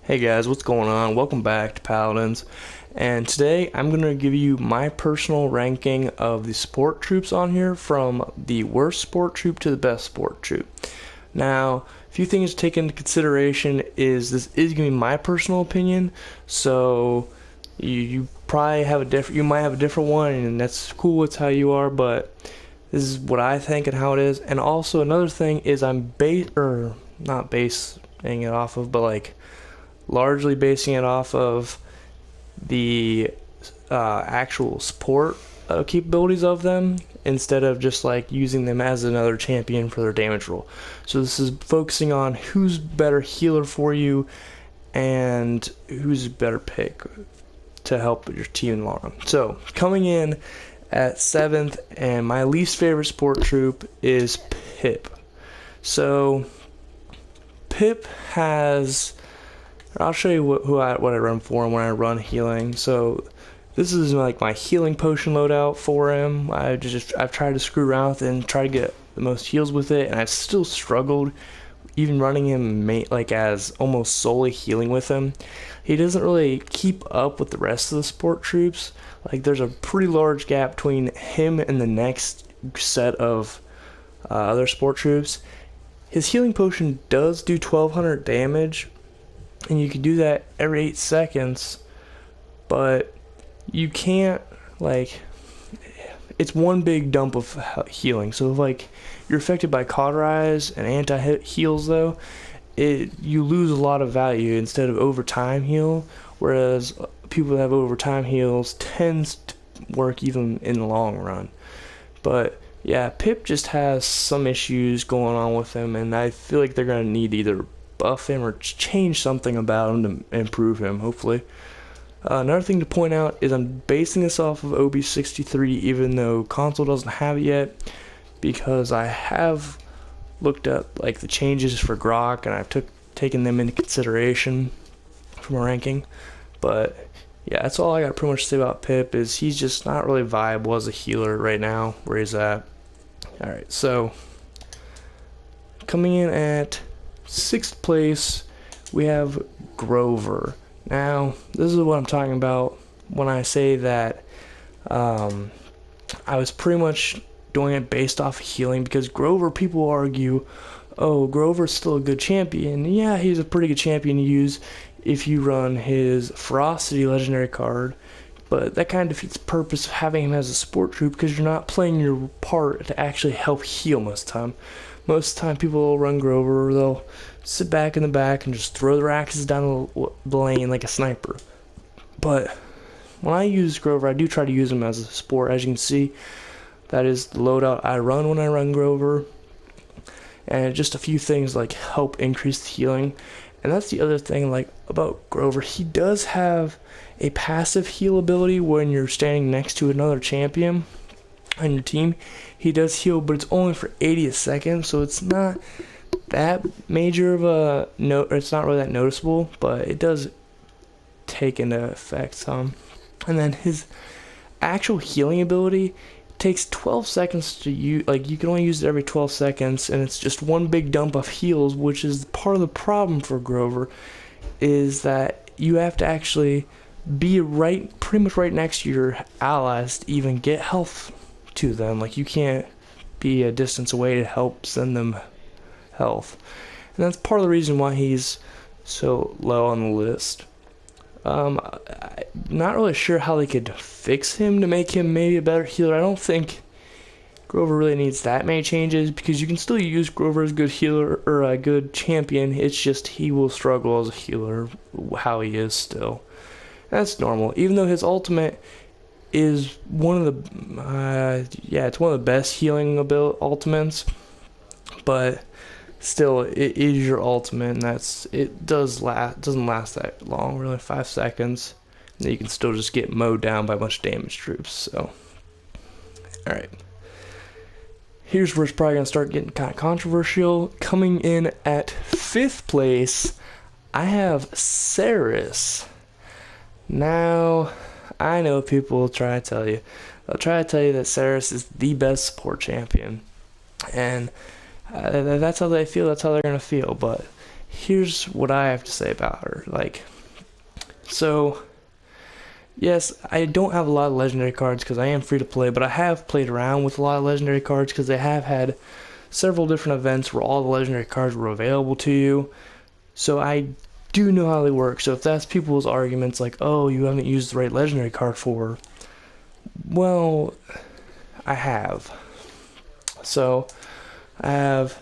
Hey guys, what's going on? Welcome back to Paladins. And today I'm going to give you my personal ranking of the support troops on here from the worst support troop to the best support troop. Now, a few things to take into consideration is this is going to be my personal opinion, so you probably have you might have a different one, and that's cool, it's how you are, but this is what I think and how it is. And also another thing is I'm not basing it off of, but like largely basing it off of the actual support capabilities of them instead of just like using them as another champion for their damage roll. So this is focusing on who's better healer for you and who's a better pick to help your team in the long run. So coming in at 7th, and my least favorite support troop is Pip. So Pip has, I'll show you what I run for him when I run healing. So this is like my healing potion loadout for him. I've tried to screw around with it and try to get the most heals with it, and I've still struggled even running him like as almost solely healing with him. He doesn't really keep up with the rest of the support troops. Like there's a pretty large gap between him and the next set of other support troops. His healing potion does do 1200 damage, and you can do that every 8 seconds, but you can't, like, it's one big dump of healing. So if like you're affected by cauterize and anti-heals though, you lose a lot of value instead of overtime heal, whereas people that have overtime heals tends to work even in the long run. But yeah, Pip just has some issues going on with him, and I feel like they're going to need to either buff him or change something about him to improve him, hopefully. Another thing to point out is I'm basing this off of OB63, even though console doesn't have it yet, because I have looked up like the changes for grok, and I've taken them into consideration for my ranking. But yeah, that's all I got pretty much to say about Pip, is he's just not really viable as a healer right now where he's at. Alright, so coming in at 6th place, we have Grover. Now, this is what I'm talking about when I say that I was pretty much doing it based off healing, because Grover, people argue, oh, Grover's still a good champion. Yeah, he's a pretty good champion to use if you run his Ferocity legendary card, but that kind of defeats the purpose of having him as a support troop, because you're not playing your part to actually help heal most of the time. Most of the time, people will run Grover, or they'll sit back in the back and just throw their axes down the lane like a sniper. But when I use Grover, I do try to use him as a support. As you can see, that is the loadout I run when I run Grover. And just a few things like help increase the healing. And that's the other thing like about Grover. He does have a passive heal ability when you're standing next to another champion on your team. He does heal, but it's only for 80 seconds, so it's not that major of a it's not really that noticeable, but it does take into effect some. And then his actual healing ability takes 12 seconds to use. Like, you can only use it every 12 seconds, and it's just one big dump of heals, which is part of the problem for Grover, is that you have to actually be pretty much right next to your allies to even get health to them. Like, you can't be a distance away to help send them health, and that's part of the reason why he's so low on the list. I'm not really sure how they could fix him to make him maybe a better healer. I don't think Grover really needs that many changes, because you can still use Grover as a good healer or a good champion. It's just he will struggle as a healer how he is still. That's normal, even though his ultimate is one of the it's one of the best healing ultimates, but still, it is your ultimate, and it doesn't last that long, really, 5 seconds, and you can still just get mowed down by a bunch of damage troops. So, all right, here's where it's probably gonna start getting kind of controversial. Coming in at 5th place, I have Saris. Now, I know people will try to tell you. They'll try to tell you that Saris is the best support champion, and that's how they feel. That's how they're gonna feel. But here's what I have to say about her. So, yes, I don't have a lot of legendary cards because I am free to play, but I have played around with a lot of legendary cards because they have had several different events where all the legendary cards were available to you. So I do know how they work. So if that's people's arguments like, oh, you haven't used the right legendary card for her, well, I have. So I have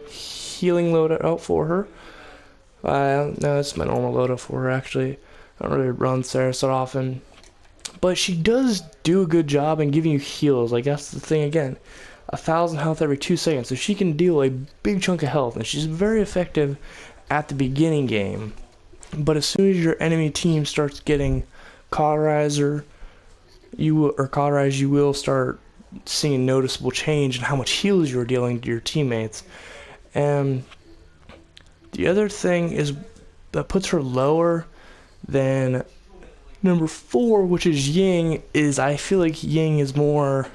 healing loadout for her. No, it's my normal loadout for her, actually. I don't really run Saris that often. But she does do a good job in giving you heals. Like, that's the thing again. 1,000 health every 2 seconds. So she can deal a big chunk of health. And she's very effective at the beginning game. But as soon as your enemy team starts getting cauterized, you will start seeing a noticeable change in how much heals you're dealing to your teammates. And the other thing is that puts her lower than number 4, which is Ying, is I feel like Ying is more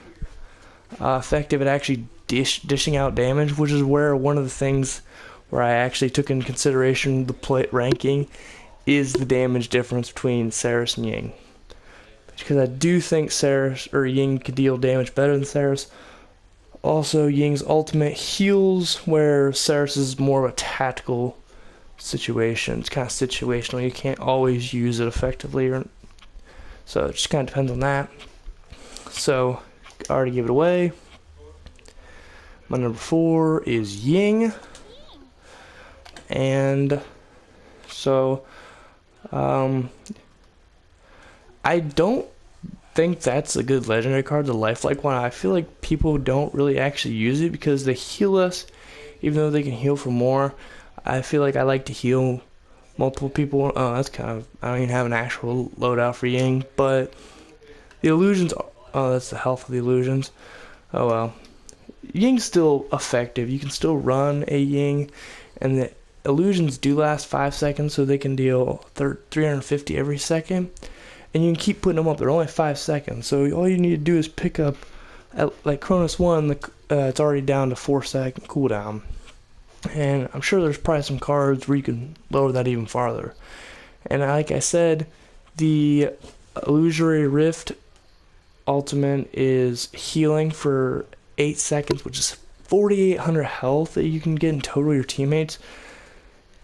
effective at actually dishing out damage, which is where one of the things where I actually took into consideration the play ranking is the damage difference between Saris and Ying. Because I do think Saris or Ying could deal damage better than Saris. Also, Ying's ultimate heals, where Saris is more of a tactical situation. It's kind of situational. You can't always use it effectively, so it just kind of depends on that. So, I already gave it away. My number 4 is Ying. And so, I don't think that's a good legendary card, the lifelike one. I feel like people don't really actually use it because they heal us, even though they can heal for more. I feel like I like to heal multiple people. Oh, that's kind of, I don't even have an actual loadout for Ying, but the illusions, oh, that's the health of the illusions. Oh well. Ying's still effective. You can still run a Ying, and the illusions do last 5 seconds, so they can deal 350 every second. And you can keep putting them up. They're only 5 seconds. So all you need to do is pick up, like Cronus 1, it's already down to 4-second cooldown. And I'm sure there's probably some cards where you can lower that even farther. And like I said, the Illusory Rift ultimate is healing for 8 seconds, which is 4,800 health that you can get in total your teammates.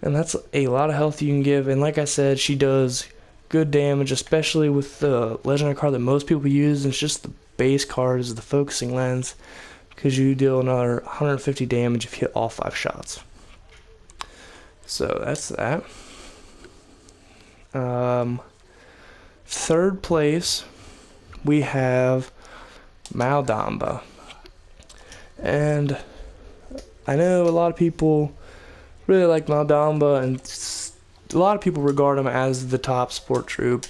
And that's a lot of health you can give. And like I said, she does good damage, especially with the legendary card that most people use. It's just the base card is the focusing lens, because you deal another 150 damage if you hit all 5 shots. So that's that. Third place, we have Maldamba. And I know a lot of people really like Maldamba, and a lot of people regard him as the top sport troop,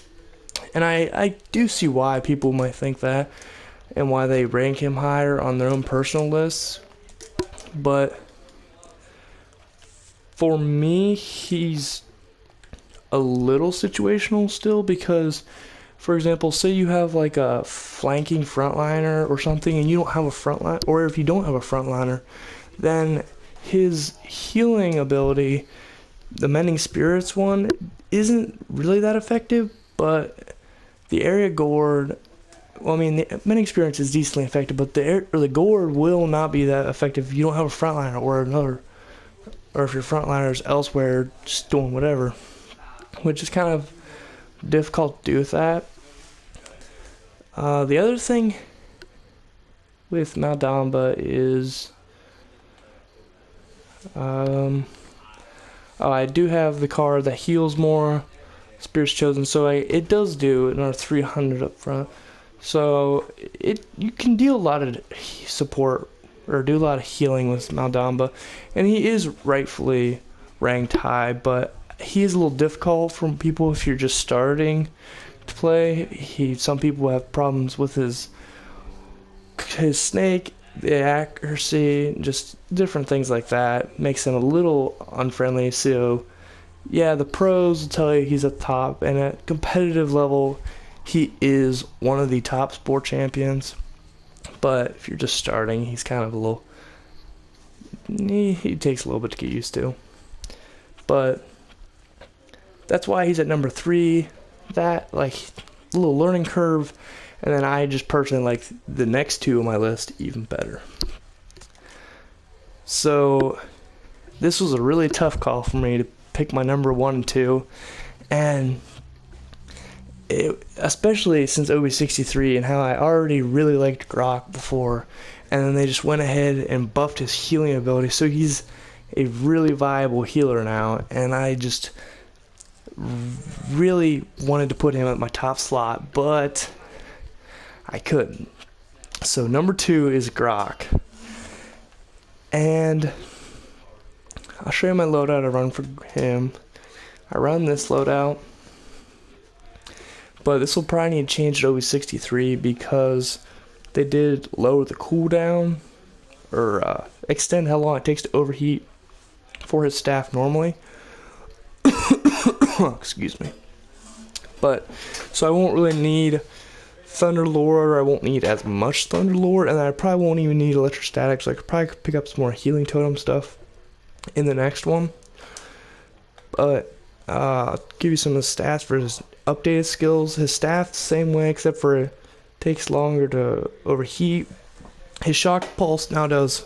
and I do see why people might think that and why they rank him higher on their own personal lists. But for me, he's a little situational still, because, for example, say you have like a flanking frontliner or something, and you don't have a frontline, or if you don't have a frontliner, then his healing ability, the Mending Spirits one, isn't really that effective, but the area gourd, well, I mean, the Mending Spirits is decently effective, but the gourd will not be that effective if you don't have a frontliner or if your frontliner is elsewhere just doing whatever, which is kind of difficult to do with that. The other thing with Maldamba is, I do have the card that heals more, Spirits Chosen, so it does do another 300 up front. So you can deal a lot of support or do a lot of healing with Maldamba, and he is rightfully ranked high, but he is a little difficult for people if you're just starting to play. Some people have problems with his snake, the accuracy, just different things like that makes him a little unfriendly. So yeah, the pros will tell you he's at the top, and at competitive level he is one of the top sport champions. But if you're just starting, he's kind of a little, he takes a little bit to get used to. but that's why he's at number 3. That, like, little learning curve, and then I just personally like the next 2 on my list even better. So this was a really tough call for me to pick my number 1 and 2, and especially since OB63 and how I already really liked Grok before, and then they just went ahead and buffed his healing ability, so he's a really viable healer now, and I just really wanted to put him at my top slot, but I couldn't. So number 2 is Grok, and I'll show you my loadout I run for him. I run this loadout, but this will probably need to change to OB63 because they did lower the cooldown, or extend how long it takes to overheat for his staff normally. Excuse me. But, so I won't really need Thunderlord, I won't need as much Thunderlord, and I probably won't even need Electrostatic, so I could probably pick up some more Healing Totem stuff in the next one. But, I'll give you some of the stats for his updated skills. His staff, the same way, except for it takes longer to overheat. His Shock Pulse now does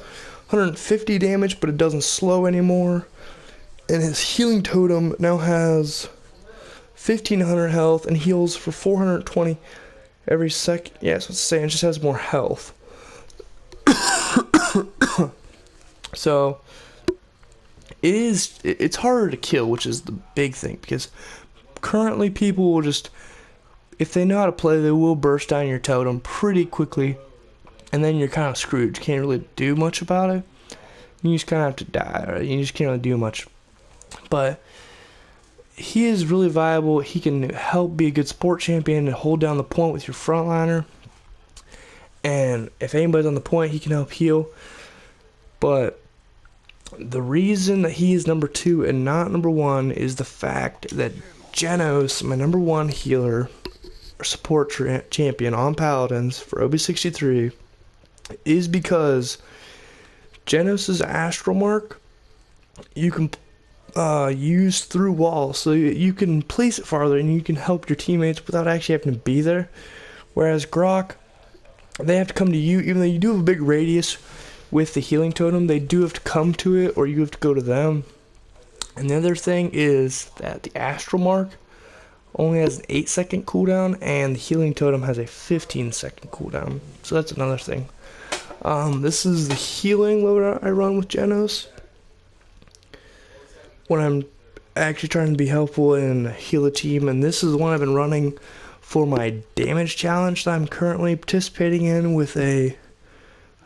150 damage, but it doesn't slow anymore. And his Healing Totem now has 1500 health and heals for 420 every second. Yeah, so it's saying it just has more health. So it's harder to kill, which is the big thing, because currently people will just, if they know how to play, they will burst down your totem pretty quickly, and then you're kind of screwed. You can't really do much about it. You just kind of have to die, right? You just can't really do much. But he is really viable. He can help be a good support champion and hold down the point with your frontliner. And if anybody's on the point, he can help heal. But the reason that he is number 2 and not number 1 is the fact that Janos, my number 1 healer or support champion on Paladins for OB63, is because Janos' Astral Mark you can use through walls, so you can place it farther and you can help your teammates without actually having to be there. Whereas Grok, they have to come to you, even though you do have a big radius with the Healing Totem, they do have to come to it, or you have to go to them. And the other thing is that the Astral Mark only has an 8-second cooldown, and the Healing Totem has a 15-second cooldown. So that's another thing. This is the healing loadout I run with Janos when I'm actually trying to be helpful and heal a team, and this is the one I've been running for my damage challenge that I'm currently participating in with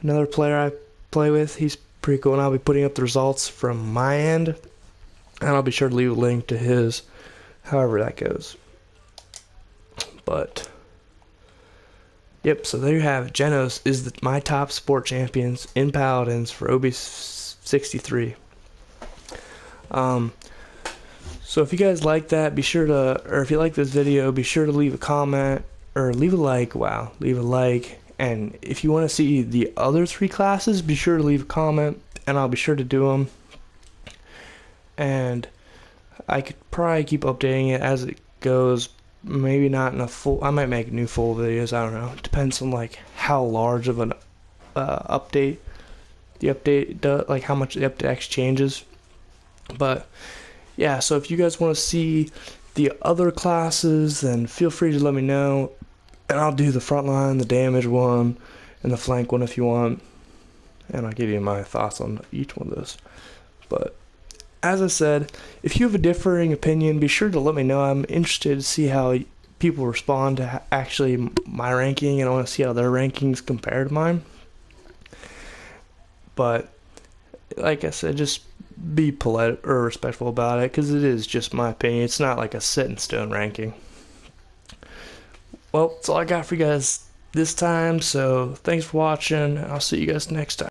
another player I play with. He's pretty cool, and I'll be putting up the results from my end, and I'll be sure to leave a link to his, however that goes. But yep, so there you have it. Janos is my top support champions in Paladins for OB63. So if you guys like that, be sure to, or if you like this video, be sure to leave a comment, or leave a like, leave a like, and if you want to see the other 3 classes, be sure to leave a comment, and I'll be sure to do them, and I could probably keep updating it as it goes. Maybe not in a full, I might make new full videos, I don't know, it depends on like how large of an update the update does, like how much the update actually changes. But yeah, so if you guys want to see the other classes, then feel free to let me know, and I'll do the frontline, the damage one, and the flank one if you want, and I'll give you my thoughts on each one of those. But as I said, if you have a differing opinion, be sure to let me know. I'm interested to see how people respond to actually my ranking, and I want to see how their rankings compare to mine. But like I said, just be polite or respectful about it, because it is just my opinion. It's not like a set in stone ranking. Well, that's all I got for you guys this time, so thanks for watching. I'll see you guys next time.